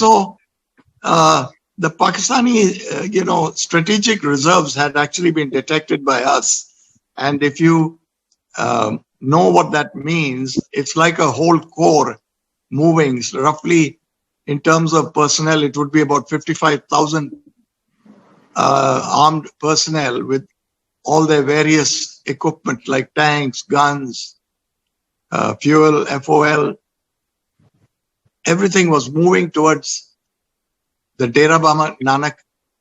also, the Pakistani, strategic reserves had actually been detected by us. And if you know what that means, it's like a whole corps moving. So roughly, in terms of personnel, it would be about 55,000 armed personnel with all their various equipment like tanks, guns, fuel, FOL. Everything was moving towards the Dera Baba Nanak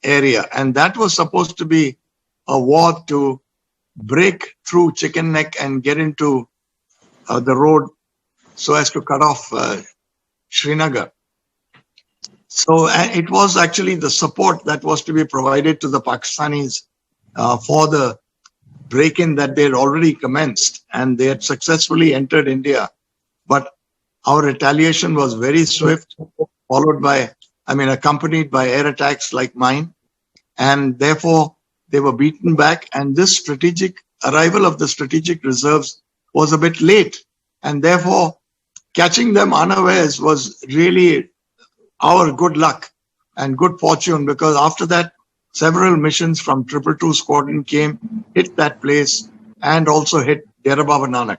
area. And that was supposed to be a war to break through Chicken Neck and get into the road so as to cut off Srinagar. So it was actually the support that was to be provided to the Pakistanis for the break-in that they had already commenced, and they had successfully entered India. But our retaliation was very swift, followed by, accompanied by air attacks like mine. And therefore, they were beaten back. And this strategic arrival of the strategic reserves was a bit late. And therefore, catching them unawares was really our good luck and good fortune, because after that, several missions from 222 Squadron came, hit that place, and also hit Dera Baba Nanak.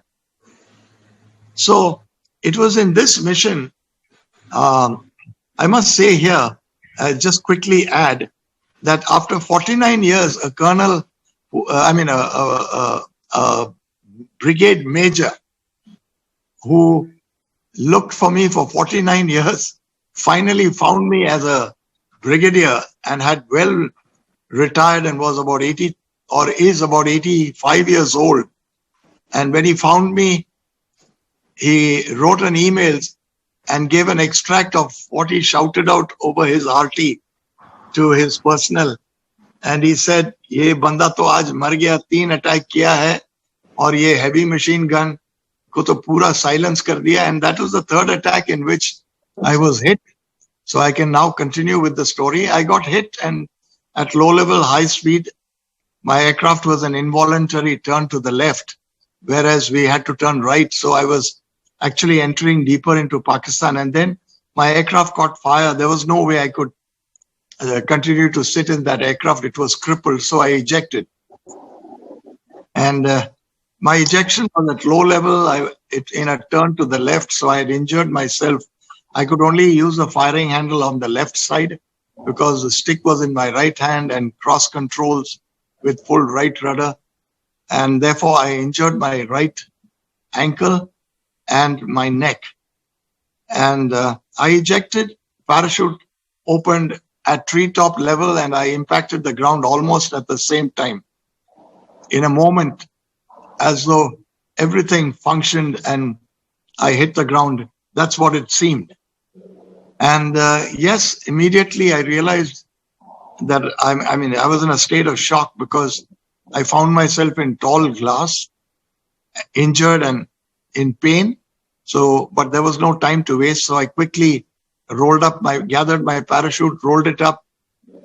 So it was in this mission, I must say here, just quickly add that after 49 years, a colonel, a brigade major who looked for me for 49 years, finally found me as a brigadier and had well retired and was about 80 or is about 85 years old. And when he found me, he wrote an email and gave an extract of what he shouted out over his RT to his personnel. And he said, "Ye banda to aaj mar gaya, 3 attack kiya hai, aur ye heavy machine gun ko to pura silence kar diya." And that was the 3rd attack in which I was hit. So I can now continue with the story. I got hit, and at low level, high speed, my aircraft was an involuntary turn to the left, whereas we had to turn right. So I was actually entering deeper into Pakistan. And then my aircraft caught fire. There was no way I could continue to sit in that aircraft. It was crippled. So I ejected. And my ejection was at low level, in a turn to the left. So I had injured myself. I could only use the firing handle on the left side because the stick was in my right hand and cross controls with full right rudder. And therefore, I injured my right ankle and my neck. And I ejected, parachute opened at treetop level, and I impacted the ground almost at the same time. In a moment, as though everything functioned and I hit the ground. That's what it seemed. And yes, immediately I realized that I was in a state of shock because I found myself in tall glass, injured and in pain. So, but there was no time to waste. So I quickly gathered my parachute, rolled it up,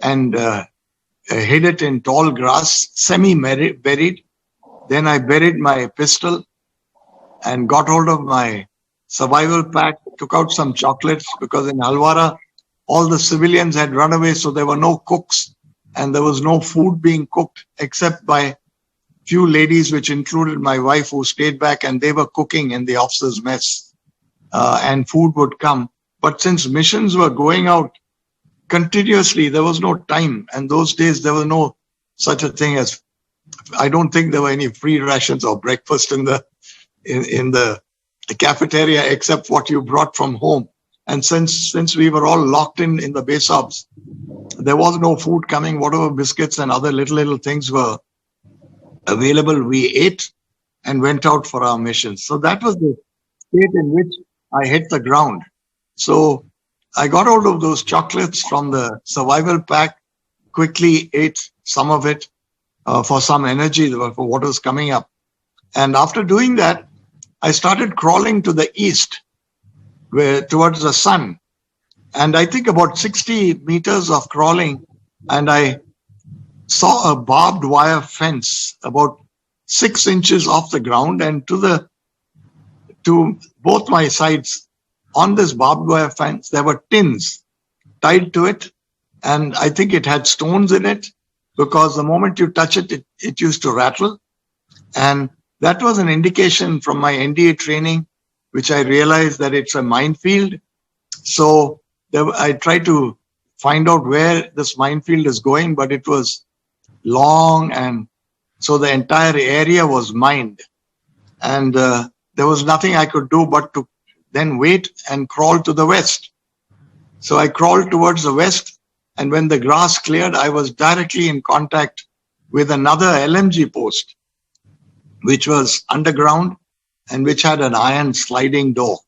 and hid it in tall grass, semi-buried. Then I buried my pistol and got hold of my survival pack, took out some chocolates because in Halwara, all the civilians had run away. So there were no cooks and there was no food being cooked except by few ladies, which included my wife, who stayed back, and they were cooking in the officers' mess, and food would come. But since missions were going out continuously, there was no time. And those days, there was no such a thing as, I don't think there were any free rations or breakfast in the cafeteria except what you brought from home. And since we were all locked in the base ops, there was no food coming. Whatever biscuits and other little things were available, we ate and went out for our missions. So that was the state in which I hit the ground. So I got hold of those chocolates from the survival pack, quickly ate some of it for some energy, for what was coming up. And after doing that, I started crawling to the east, towards the sun. And I think about 60 meters of crawling, and I saw a barbed wire fence about 6 inches off the ground, and to both my sides on this barbed wire fence, there were tins tied to it. And I think it had stones in it because the moment you touch it, it used to rattle. And that was an indication from my NDA training, which I realized that it's a minefield. So I tried to find out where this minefield is going, but it was long, and so the entire area was mined. And there was nothing I could do but to then wait and crawl to the west. So I crawled towards the west, and when the grass cleared, I was directly in contact with another LMG post, which was underground and which had an iron sliding door.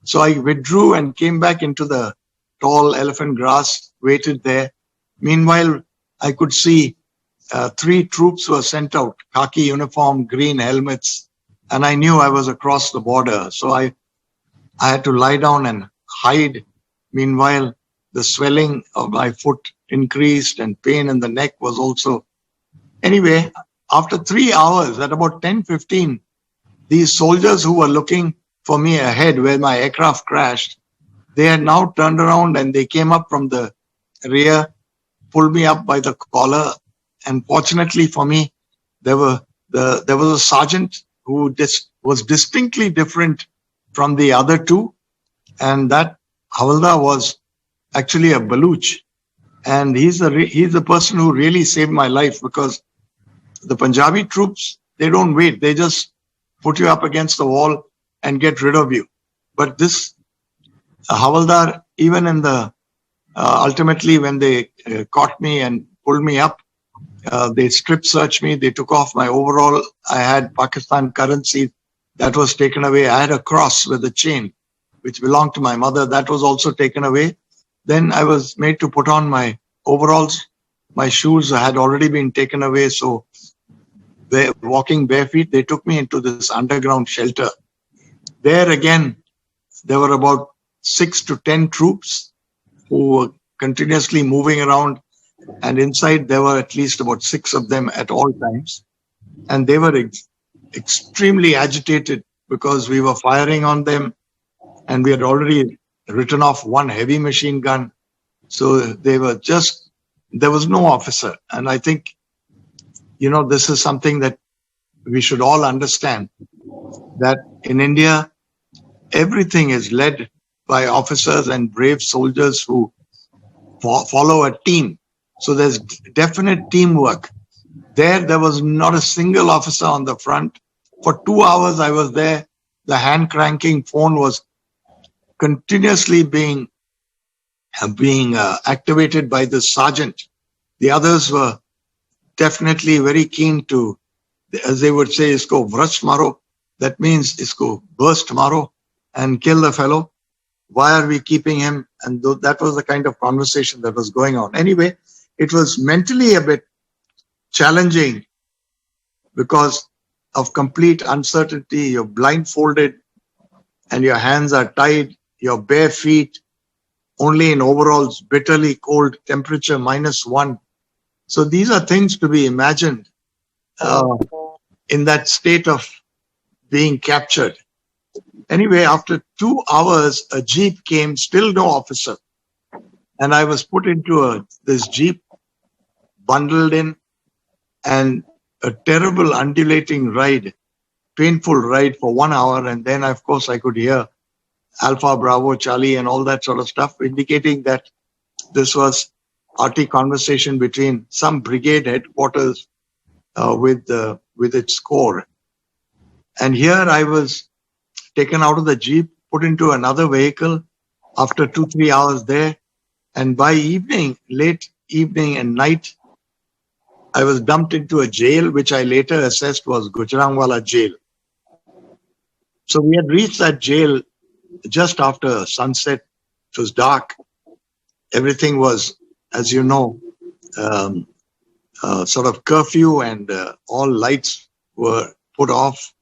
So I withdrew and came back into the tall elephant grass, waited there. Meanwhile, I could see 3 troops were sent out, khaki uniform, green helmets, and I knew I was across the border. So I had to lie down and hide. Meanwhile, the swelling of my foot increased and pain in the neck was also. Anyway, after 3 hours, at about 10:15, these soldiers who were looking for me ahead where my aircraft crashed, they had now turned around and they came up from the rear, pulled me up by the collar. And fortunately for me, there was a sergeant who was distinctly different from the other 2. And that Havaldar was actually a Baluch. And he's the person who really saved my life, because the Punjabi troops, they don't wait. They just put you up against the wall and get rid of you. But this Havaldar, even in the, ultimately when they caught me and pulled me up, they strip searched me. They took off my overall. I had Pakistan currency that was taken away. I had a cross with a chain, which belonged to my mother. That was also taken away. Then I was made to put on my overalls. My shoes had already been taken away. So walking bare feet, they took me into this underground shelter. There again, there were about 6 to 10 troops who were continuously moving around. And inside, there were at least about 6 of them at all times. And they were extremely agitated because we were firing on them. And we had already written off 1 heavy machine gun. So they were just, there was no officer. And I think, this is something that we should all understand, that in India, everything is led by officers and brave soldiers who follow a team. So there's definite teamwork. There was not a single officer on the front. For 2 hours I was there. The hand cranking phone was continuously being activated by the sergeant. The others were definitely very keen to, as they would say, isko vrach maro. That means isko burst maro and kill the fellow. Why are we keeping him? And that was the kind of conversation that was going on. Anyway, it was mentally a bit challenging because of complete uncertainty. You're blindfolded and your hands are tied. Your bare feet, only in overalls, bitterly cold, temperature -1. So these are things to be imagined in that state of being captured. Anyway, after 2 hours, a jeep came, still no officer. And I was put into this jeep, bundled in, and a terrible undulating ride, painful ride for 1 hour. And then, of course, I could hear Alpha, Bravo, Charlie, and all that sort of stuff, indicating that this was RT conversation between some brigade headquarters with its corps. And here I was taken out of the jeep, put into another vehicle after 2-3 hours there. And by evening, late evening and night, I was dumped into a jail, which I later assessed was Gujranwala jail. So we had reached that jail just after sunset. It was dark. Everything was, as you know, sort of curfew, and all lights were put off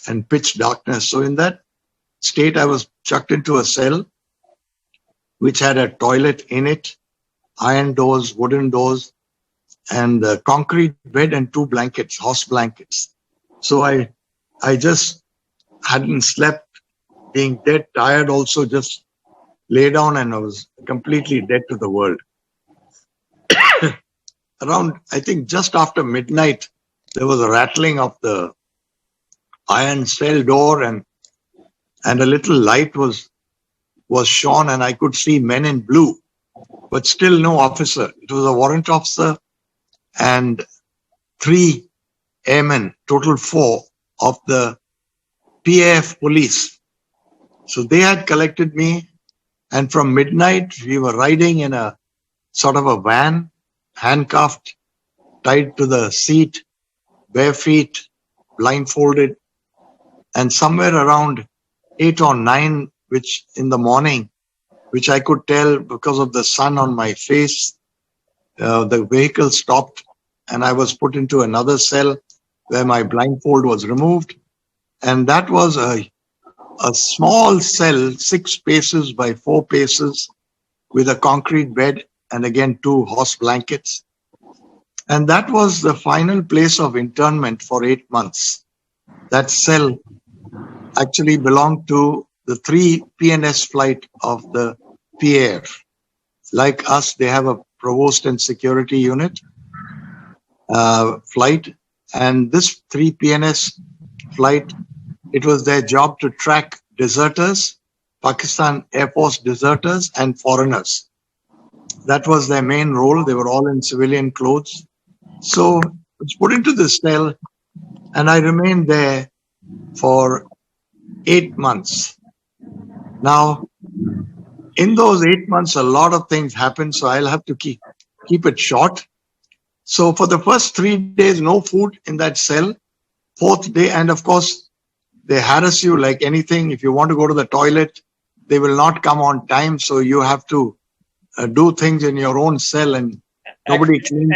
and pitch darkness. So in that state, I was chucked into a cell which had a toilet in it, iron doors, wooden doors, and a concrete bed and 2 blankets, horse blankets. So I just hadn't slept, being dead tired also, just lay down and I was completely dead to the world. Around, I think just after midnight, there was a rattling of the iron cell door and a little light was shone and I could see men in blue, but still no officer. It was a warrant officer and 3 airmen, total 4 of the PAF police. So they had collected me, and from midnight we were riding in a sort of a van, handcuffed, tied to the seat, bare feet, blindfolded, and somewhere around 8 or 9, which in the morning, which I could tell because of the sun on my face, the vehicle stopped and I was put into another cell where my blindfold was removed. And that was a small cell, 6 paces by 4 paces, with a concrete bed and again 2 horse blankets. And that was the final place of internment for 8 months. That cell actually belonged to the 3 PNS flight of the PAF. Like us, they have a provost and security unit flight. And this 3 PNS flight, it was their job to track deserters, Pakistan Air Force deserters and foreigners. That was their main role. They were all in civilian clothes. So I was put into this cell and I remained there for 8 months. Now, in those 8 months, a lot of things happened, so I'll have to keep it short. So for the first 3 days, no food in that cell. 4th day, and of course, they harass you like anything. If you want to go to the toilet, they will not come on time, so you have to do things in your own cell and nobody cleans.